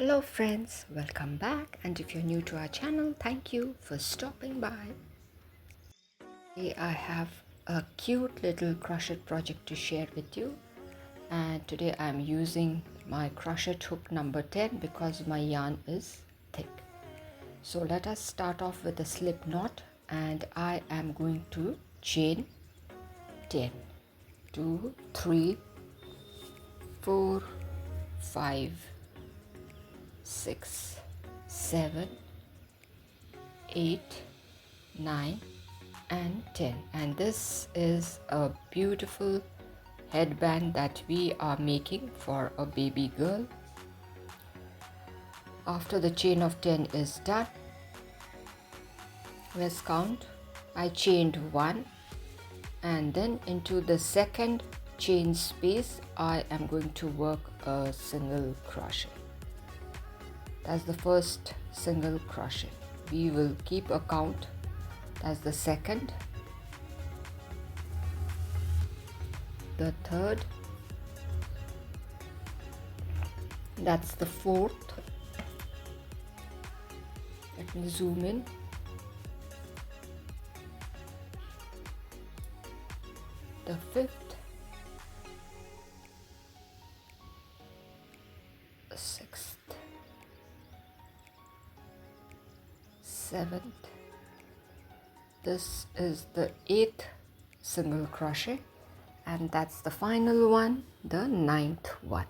Hello friends, welcome back, and if you're new to our channel, thank you for stopping by. Today I have a cute little crochet project to share with you, and today I'm using my crochet hook number 10 because my yarn is thick. So let us start off with a slip knot, and I am going to chain 10, 2, 3, 4, 5, 6, 7, 8, 9 and 10, and this is a beautiful headband that we are making for a baby girl. After the chain of 10 is done, let's count. I chained 1, and then into the second chain space I am going to work a single crochet. That's the first single crochet. We will keep a count. That's the second, the third, that's the fourth. Let me zoom in. The fifth, the sixth, seventh. This is the 8th single crochet, and that's the final one, the 9th one.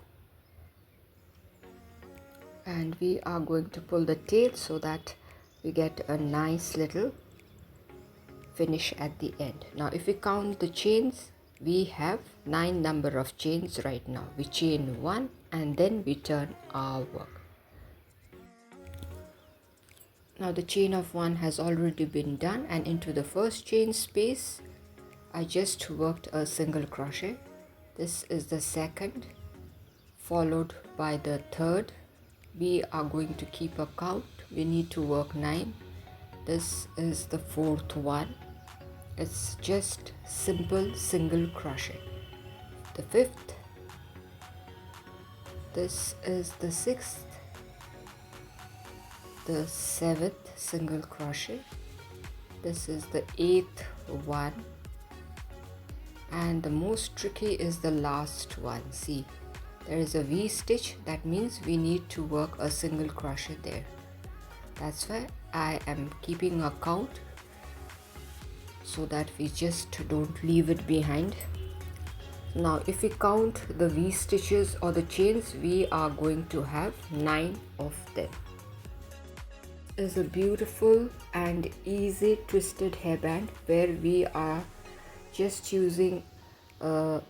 And we are going to pull the tail so that we get a nice little finish at the end. Now if we count the chains, we have 9 number of chains right now. We chain 1 and then we turn our work. Now the chain of 1 has already been done, and into the first chain space I just worked a single crochet. This is the second, followed by the third. We are going to keep a count. We need to work 9. This is the fourth one. It's just simple single crochet. The fifth, this is the sixth, the seventh single crochet, this is the 8th one, and the most tricky is the last one. See, there is a V stitch. That means we need to work a single crochet there. That's why I am keeping a count so that we just don't leave it behind. Now if we count the V stitches or the chains, we are going to have 9 of them. Is a beautiful and easy twisted hairband where we are just using a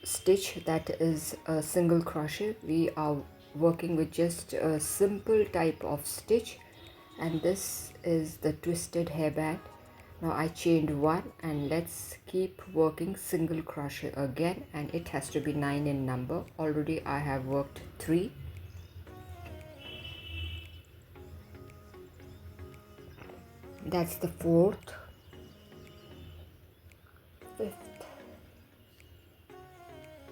stitch that is a single crochet. We are working with just a simple type of stitch, and this is the twisted hairband. Now I chained 1, and let's keep working single crochet again, and it has to be 9 in number. Already I have worked 3. That's the fourth, fifth,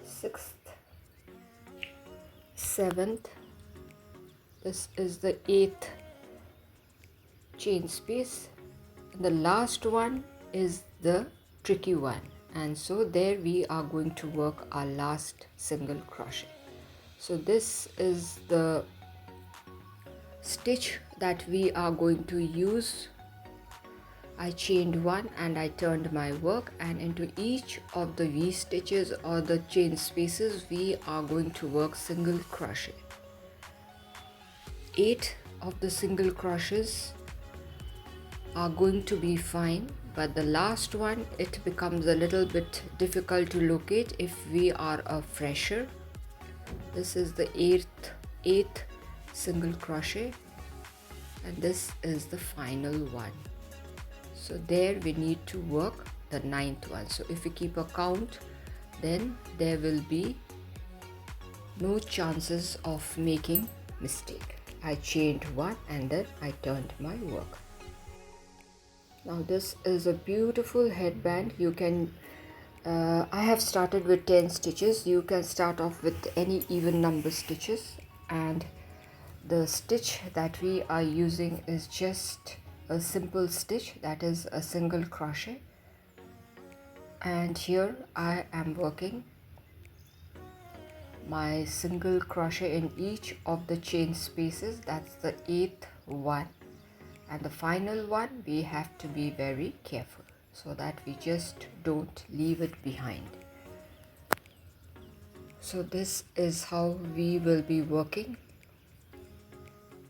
sixth, seventh. This is the 8th chain space. The last one is the tricky one, and so there we are going to work our last single crochet. So this is the stitch that we are going to use. I chained 1 and I turned my work, and into each of the V stitches or the chain spaces we are going to work single crochet. 8 of the single crochets are going to be fine, but the last one, it becomes a little bit difficult to locate if we are a fresher. This is the 8th single crochet, and this is the final one. So there we need to work the 9th one. So if we keep a count, then there will be no chances of making mistake. I chained 1 and then I turned my work. Now this is a beautiful headband. You can I have started with 10 stitches. You can start off with any even number stitches, and The stitch that we are using is just a simple stitch, that is a single crochet. And here I am working my single crochet in each of the chain spaces. That's the 8th one, and the final one we have to be very careful so that we just don't leave it behind. So this is how we will be working.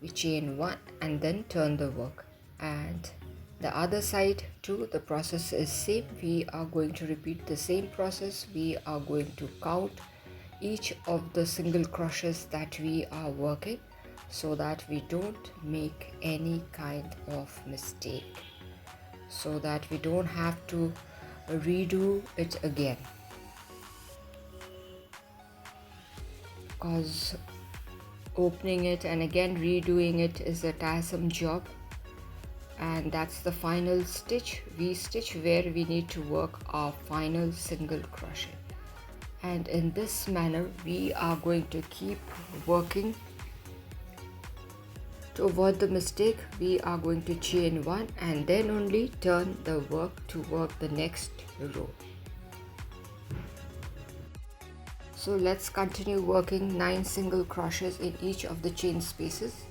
We chain 1 and then turn the work, and the other side too, the process is same. We are going to repeat the same process. We are going to count each of the single crochets that we are working so that we don't make any kind of mistake, so that we don't have to redo it again, because opening it and again redoing it is a tiresome job. And that's the final stitch, V-stitch, where we need to work our final single crochet. And in this manner we are going to keep working. To avoid the mistake, we are going to chain 1 and then only turn the work to work the next row. So let's continue working 9 single crochets in each of the chain spaces.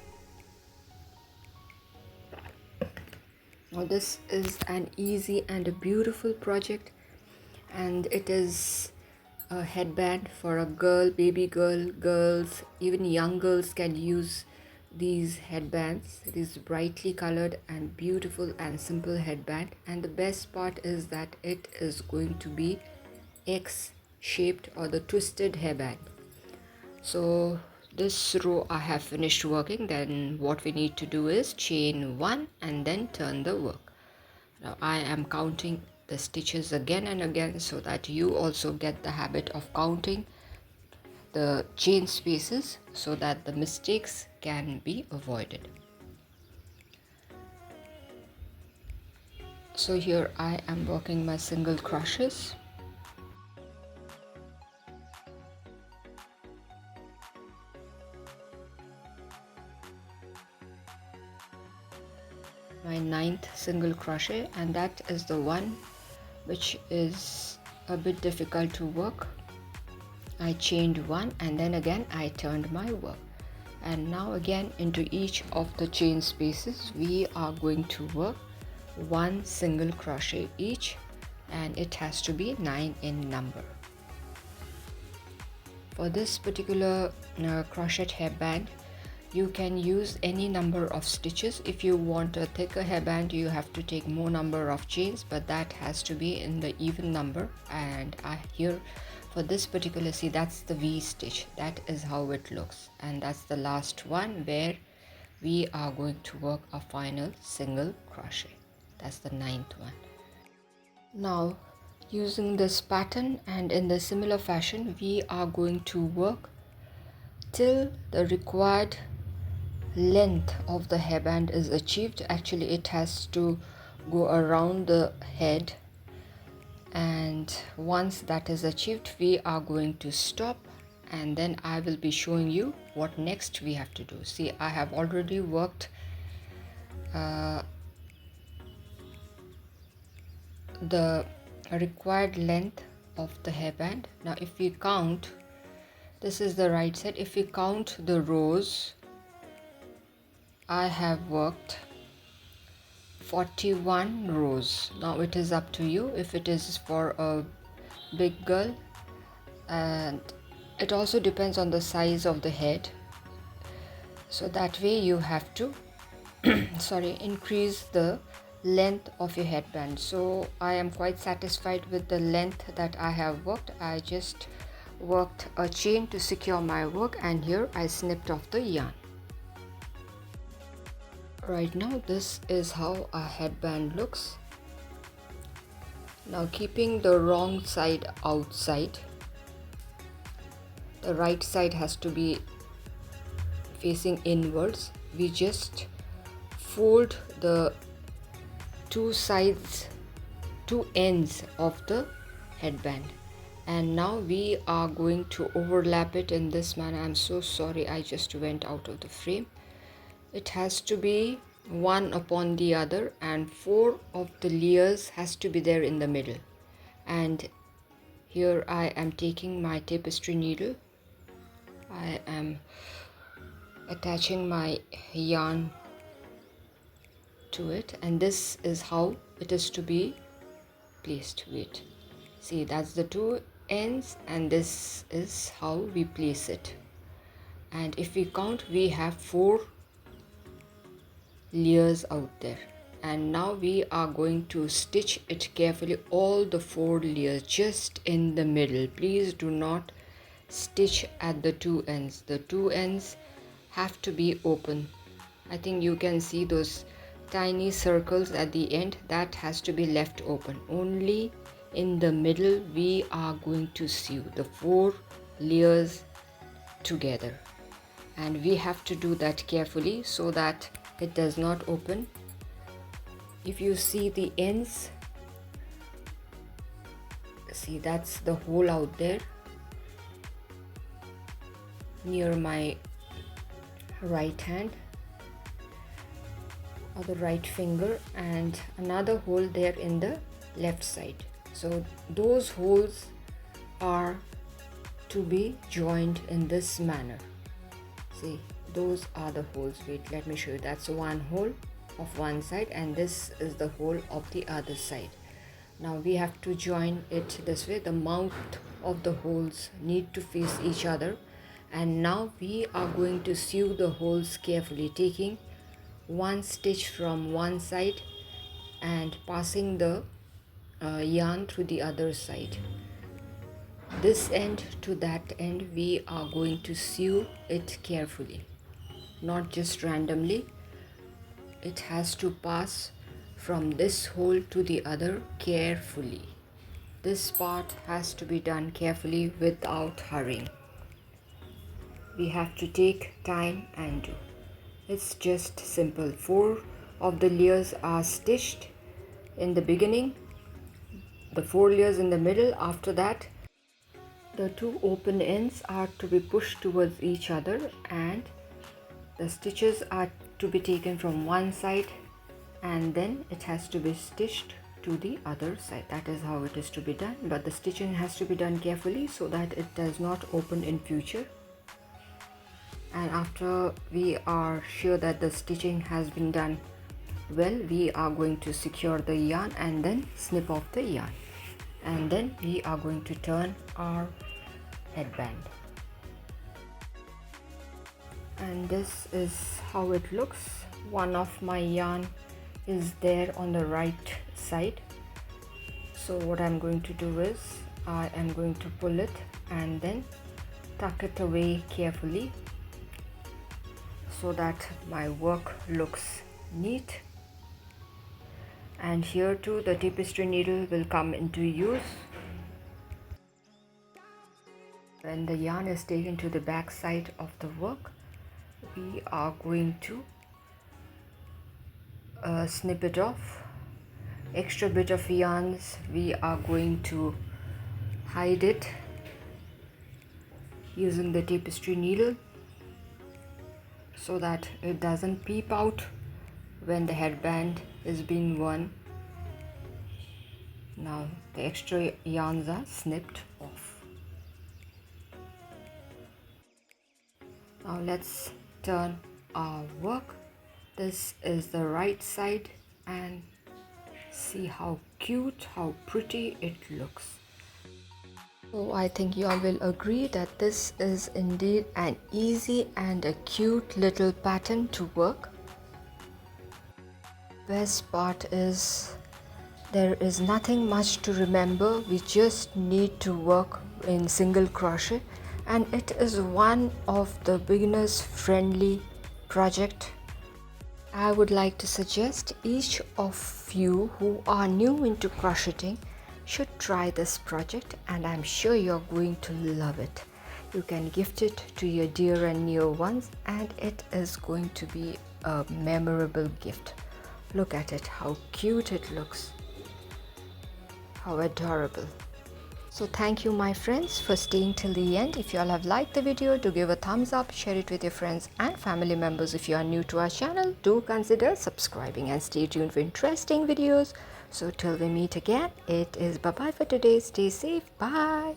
Now this is an easy and a beautiful project, and it is a headband for a girl, baby girl, girls, even young girls can use these headbands. It is brightly colored and beautiful and simple headband, and the best part is that it is going to be X shaped or the twisted hairband. So this row I have finished working. Then what we need to do is chain 1 and then turn the work. Now I am counting the stitches again and again so that you also get the habit of counting the chain spaces so that the mistakes can be avoided. So here I am working my single crochets. My 9th single crochet, and that is the one which is a bit difficult to work. I chained 1 and then again I turned my work, and now again into each of the chain spaces we are going to work 1 single crochet each, and it has to be 9 in number. For this particular crochet hairband, you can use any number of stitches. If you want a thicker hairband, you have to take more number of chains, but that has to be in the even number. And here for this particular, see, that's the V stitch. That is how it looks, and that's the last one where we are going to work a final single crochet. That's the 9th one. Now using this pattern and in the similar fashion, we are going to work till the required length of the hairband is achieved. Actually it has to go around the head, and once that is achieved we are going to stop, and then I will be showing you what next we have to do. See, I have already worked the required length of the hairband. Now if we count, this is the right side, if we count the rows, I have worked 41 rows. Now it is up to you if it is for a big girl, and it also depends on the size of the head, so that way you have to increase the length of your headband. So I am quite satisfied with the length that I have worked. I just worked a chain to secure my work, and here I snipped off the yarn. Right now this is how a headband looks. Now keeping the wrong side outside, the right side has to be facing inwards. We just fold the two ends of the headband, And now we are going to overlap it in this manner. I'm so sorry, I just went out of the frame. It has to be one upon the other, and 4 of the layers has to be there in the middle. And here I am taking my tapestry needle. I am attaching my yarn to it, and this is how it is to be placed. Wait, see, that's the 2 ends, and this is how we place it. And if we count, we have 4 layers out there. And now we are going to stitch it carefully, all the 4 layers just in the middle. Please do not stitch at the 2 ends. The 2 ends have to be open. I think you can see those tiny circles at the end, that has to be left open. Only in the middle we are going to sew the 4 layers together, and we have to do that carefully so that it does not open. If you see the ends, see, that's the hole out there near my right hand or the right finger, and another hole there in the left side. So those holes are to be joined in this manner. See, those are the holes. Wait, let me show you. That's one hole of one side, and this is the hole of the other side. Now we have to join it this way. The mouth of the holes need to face each other, and now we are going to sew the holes carefully, taking one stitch from one side and passing the yarn through the other side. This end to that end, we are going to sew it carefully, not just randomly. It has to pass from this hole to the other carefully. This part has to be done carefully without hurrying. We have to take time and do. It's just simple. 4 of the layers are stitched in the beginning, the 4 layers in the middle. After that, the 2 open ends are to be pushed towards each other, and the stitches are to be taken from one side, and then it has to be stitched to the other side. That is how it is to be done, but the stitching has to be done carefully so that it does not open in future. And after we are sure that the stitching has been done well, we are going to secure the yarn and then snip off the yarn, and then we are going to turn our headband. And this is how it looks. One of my yarn is there on the right side, so what I'm going to do is I am going to pull it and then tuck it away carefully so that my work looks neat. And here too, the tapestry needle will come into use. When the yarn is taken to the back side of the work, we are going to snip it off. Extra bit of yarns, we are going to hide it using the tapestry needle so that it doesn't peep out when the headband is being worn. Now the extra yarns are snipped off. Now let's turn our work. This is the right side, and see how cute, how pretty it looks. So I think you all will agree that this is indeed an easy and a cute little pattern to work. Best part is there is nothing much to remember. We just need to work in single crochet, and it is one of the beginners friendly project. I would like to suggest each of you who are new into crocheting should try this project, and I'm sure you're going to love it. You can gift it to your dear and near ones, and it is going to be a memorable gift. Look at it, how cute it looks, how adorable. So thank you my friends for staying till the end. If you all have liked the video, do give a thumbs up, share it with your friends and family members. If you are new to our channel, do consider subscribing and stay tuned for interesting videos. So till we meet again, it is bye bye for today. Stay safe. Bye.